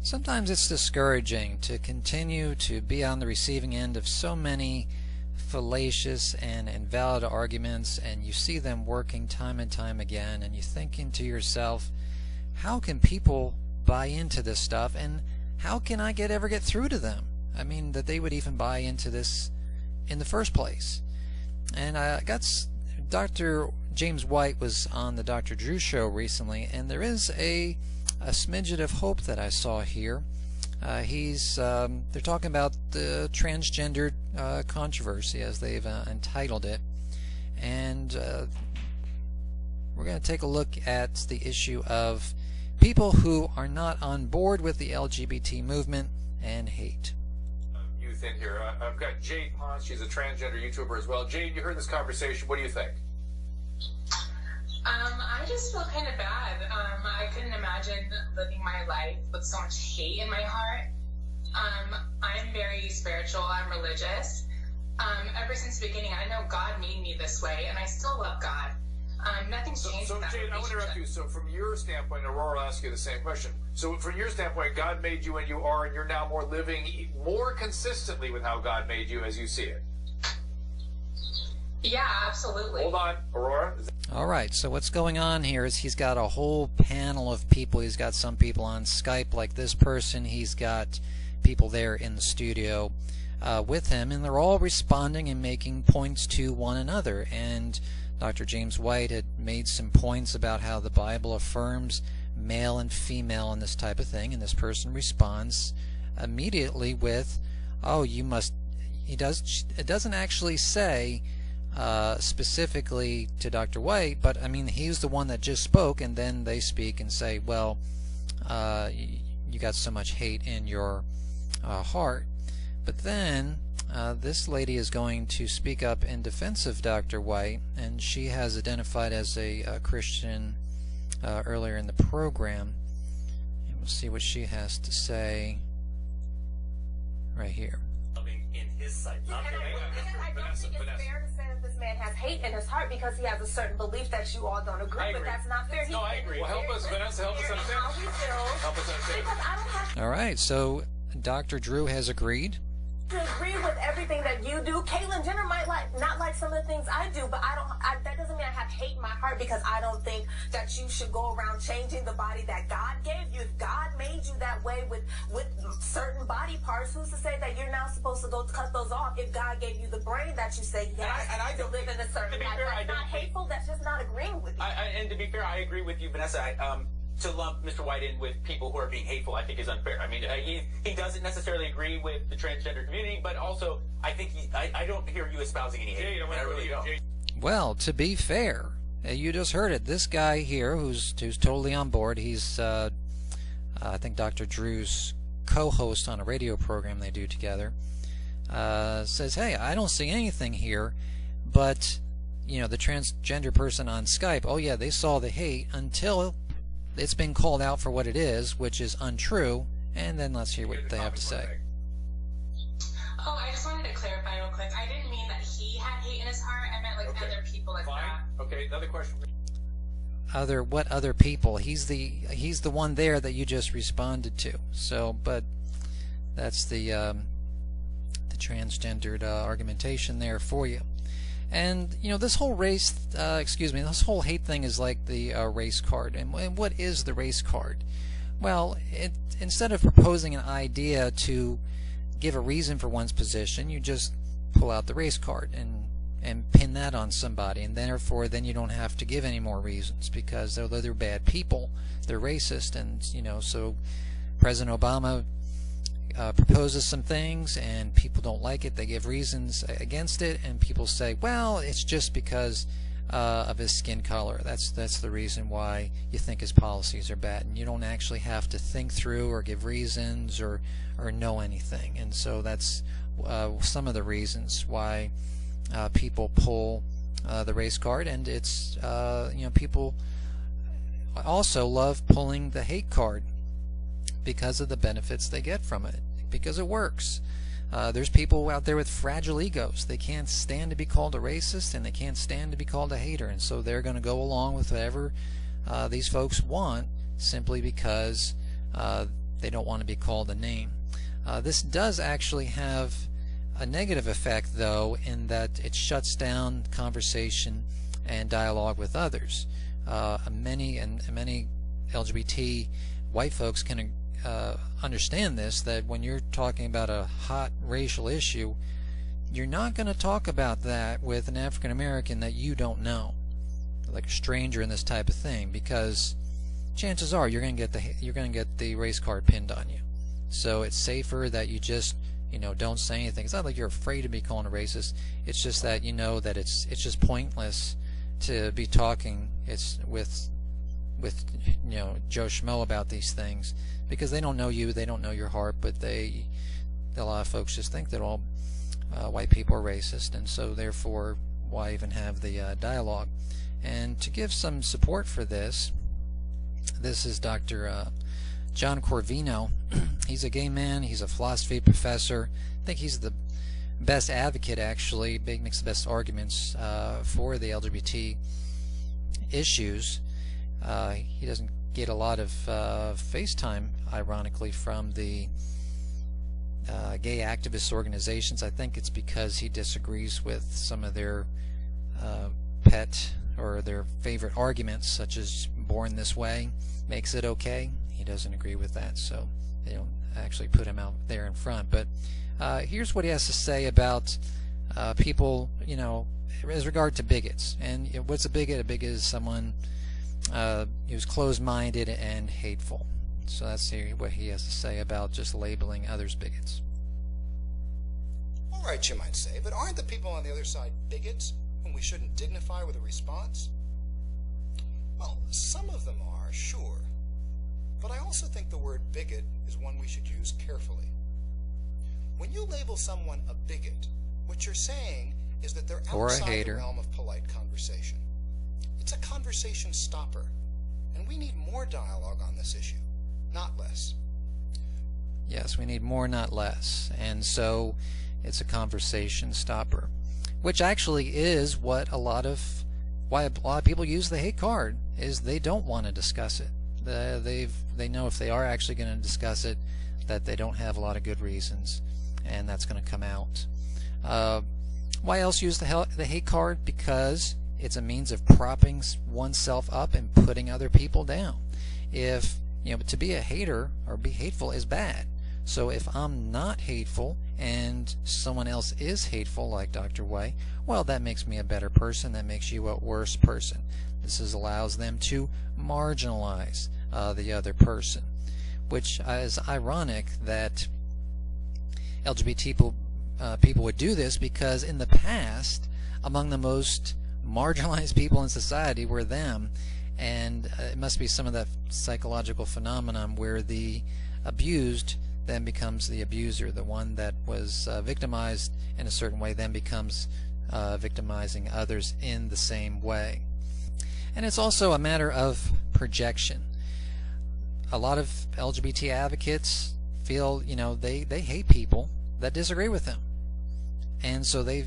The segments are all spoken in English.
Sometimes it's discouraging to continue to be on the receiving end of so many fallacious and invalid arguments, and you see them working time and time again, and you're thinking to yourself, how can people buy into this stuff, and how can I ever get through to them? I mean, that they would even buy into this in the first place. And I got Dr. James White was on the Dr. Drew show recently, and there is a smidget of hope that I saw here. They're talking about the transgender controversy, as they've entitled it, and we're going to take a look at the issue of people who are not on board with the LGBT movement and hate. Youth in here. I've got Jade Ponce. She's a transgender YouTuber as well. Jade, you heard this conversation. What do you think? I just feel kind of bad. I couldn't imagine living my life with so much hate in my heart. I'm very spiritual. I'm religious. Ever since the beginning, I know God made me this way, and I still love God. Nothing's changed. So Jade, I want to interrupt you. So from your standpoint, Aurora will ask you the same question. So from your standpoint, God made you and you are, and you're now living more consistently with how God made you as you see it. Yeah, absolutely. Hold on, Aurora. Alright, so what's going on here is he's got a whole panel of people. He's got some people on Skype like this person. He's got people there in the studio with him, and they're all responding and making points to one another. And Dr. James White had made some points about how the Bible affirms male and female and this type of thing, and this person responds immediately with, oh, you must, it doesn't actually say specifically to Dr. White, but I mean, he's the one that just spoke, and then they speak and say, well, you got so much hate in your heart. But then this lady is going to speak up in defense of Dr. White, and she has identified as a Christian earlier in the program. And we'll see what she has to say right here. In his sight. I don't think it's fair to say that this man has hate in his heart because he has a certain belief that you all don't agree with. That's not fair. No, I agree. Well, help us, Vanessa. Help us understand. How we feel. Help us understand. Because I don't have All right, so Dr. Drew has agreed. to agree with everything that you do. Caitlyn Jenner might not like some of the things I do, but that doesn't mean I have hate in my heart because I don't think that you should go around changing the body that God gave you. If God made you that way with certain body parts, who's to say that you're now supposed to go cut those off if God gave you the brain that you say yes to live in a certain life? That's not hateful, that's just not agreeing with you. And to be fair, I agree with you, Vanessa. To lump Mr. White in with people who are being hateful, I think is unfair. I mean, he doesn't necessarily agree with the transgender community, but also I think I don't hear you espousing any hate. I really don't. Well, to be fair, you just heard it. This guy here, who's totally on board, he's I think Dr. Drew's co-host on a radio program they do together, says, hey, I don't see anything here, but you know, the transgender person on Skype, oh yeah, they saw the hate until it's been called out for what it is, which is untrue, and then let's hear what they have to say. Oh, I just wanted to clarify real quick. I didn't mean that he had hate in his heart. I meant like other people like that. Okay, another question. What other people? He's the one there that you just responded to. So, but that's the transgendered argumentation there for you. And you know, this whole race, this whole hate thing is like the race card. And what is the race card? Well, instead of proposing an idea to give a reason for one's position, you just pull out the race card and pin that on somebody, and therefore then you don't have to give any more reasons, because although they're bad people, they're racist. And you know, so President Obama proposes some things and people don't like it, they give reasons against it, and people say, well, it's just because of his skin color. That's the reason why you think his policies are bad, and you don't actually have to think through or give reasons or know anything. And so that's some of the reasons why people pull the race card. And it's you know, people also love pulling the hate card because of the benefits they get from it, because it works. There's people out there with fragile egos. They can't stand to be called a racist, and they can't stand to be called a hater, and so they're going to go along with whatever these folks want, simply because They don't want to be called a name. This does actually have a negative effect, though, in that it shuts down conversation and dialogue with others. Many LGBT white folks can understand this, that when you're talking about a hot racial issue, you're not going to talk about that with an African American that you don't know, like a stranger in this type of thing, because chances are you're going to get the race card pinned on you. So it's safer that you just don't say anything. It's not like you're afraid to be called a racist. It's just that you know that it's just pointless to be talking with Joe Schmo about these things, because they don't know you, they don't know your heart, but a lot of folks just think that all white people are racist, and so therefore why even have the dialogue? And to give some support for this is Dr. John Corvino. He's a gay man, he's a philosophy professor. I think he's the best advocate, actually, makes the best arguments for the LGBT issues. He doesn't get a lot of FaceTime, ironically, from the gay activist organizations. I think it's because he disagrees with some of their pet or their favorite arguments, such as "born this way makes it okay." He doesn't agree with that, so they don't actually put him out there in front. But here's what he has to say about people, as regard to bigots. And what's a bigot? A bigot is someone who's closed-minded and hateful. So that's what he has to say about just labeling others bigots. All right, you might say, but aren't the people on the other side bigots whom we shouldn't dignify with a response? Well, some of them are, sure. But I also think the word bigot is one we should use carefully. When you label someone a bigot, what you're saying is that they're outside the realm of polite conversation. It's a conversation stopper, and we need more dialogue on this issue, not less. Yes, we need more, not less. And so it's a conversation stopper, which actually is why a lot of people use the hate card, is they don't want to discuss it. They know if they are actually going to discuss it, that they don't have a lot of good reasons, and that's going to come out. Why else use the hate card? Because it's a means of propping oneself up and putting other people down. If to be a hater or be hateful is bad. So if I'm not hateful and someone else is hateful, like Dr. White, well, that makes me a better person. That makes you a worse person. This allows them to marginalize the other person, which is ironic that LGBT people would do this, because in the past, among the most marginalized people in society were them, and it must be some of that psychological phenomenon where the abused then becomes the abuser. The one that was victimized in a certain way then becomes victimizing others in the same way. And it's also a matter of projection. A lot of LGBT advocates feel, they hate people that disagree with them. And so they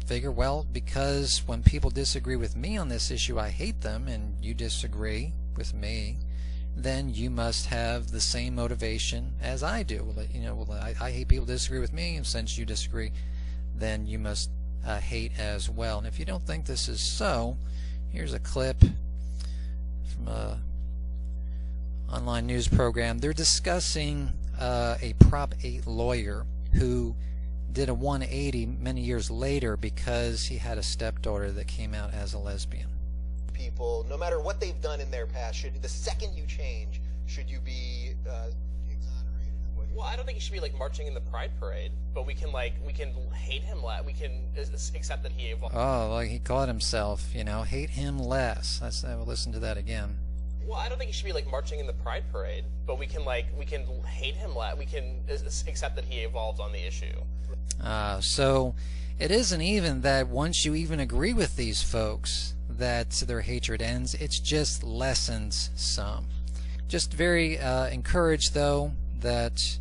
figure, well, because when people disagree with me on this issue, I hate them, and you disagree with me, then you must have the same motivation as I do. I hate people who disagree with me, and since you disagree, then you must hate as well. And if you don't think this is so, here's a clip from a online news program. They're discussing a Prop 8 lawyer who did a 180 many years later because he had a stepdaughter that came out as a lesbian. People, no matter what they've done in their past, the second you change, should you be exonerated? Well, I don't think he should be marching in the Pride Parade, but we can hate him less. We can accept that he evolved. Oh, like he called himself, hate him less. We'll listen to that again. Well, I don't think he should be marching in the Pride Parade, but we can hate him less. We can accept that he evolved on the issue. So it isn't even that once you even agree with these folks that their hatred ends, it's just lessens some. Just very encouraged, though, that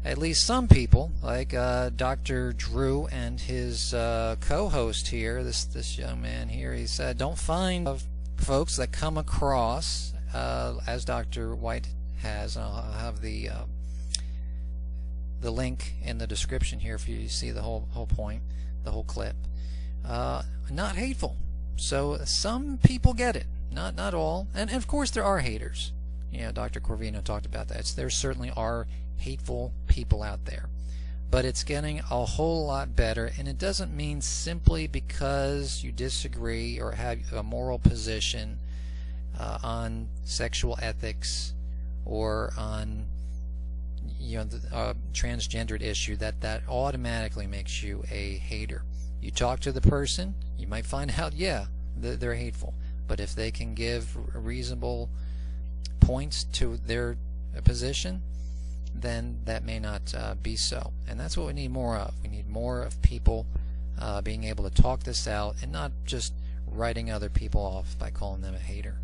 at least some people, like Dr. Drew and his co-host here, this young man here, he said, don't find folks that come across, as Dr. White has, and I'll have the the link in the description here if you see the whole point, the whole clip. Not hateful. So some people get it, not all, and of course there are haters. Dr. Corvino talked about that. There certainly are hateful people out there, but it's getting a whole lot better, and it doesn't mean simply because you disagree or have a moral position on sexual ethics or on the transgendered issue that automatically makes you a hater. You talk to the person, you might find out, yeah, they're hateful, but if they can give reasonable points to their position, then that may not be so. And that's what we need more of. We need more of people being able to talk this out and not just writing other people off by calling them a hater.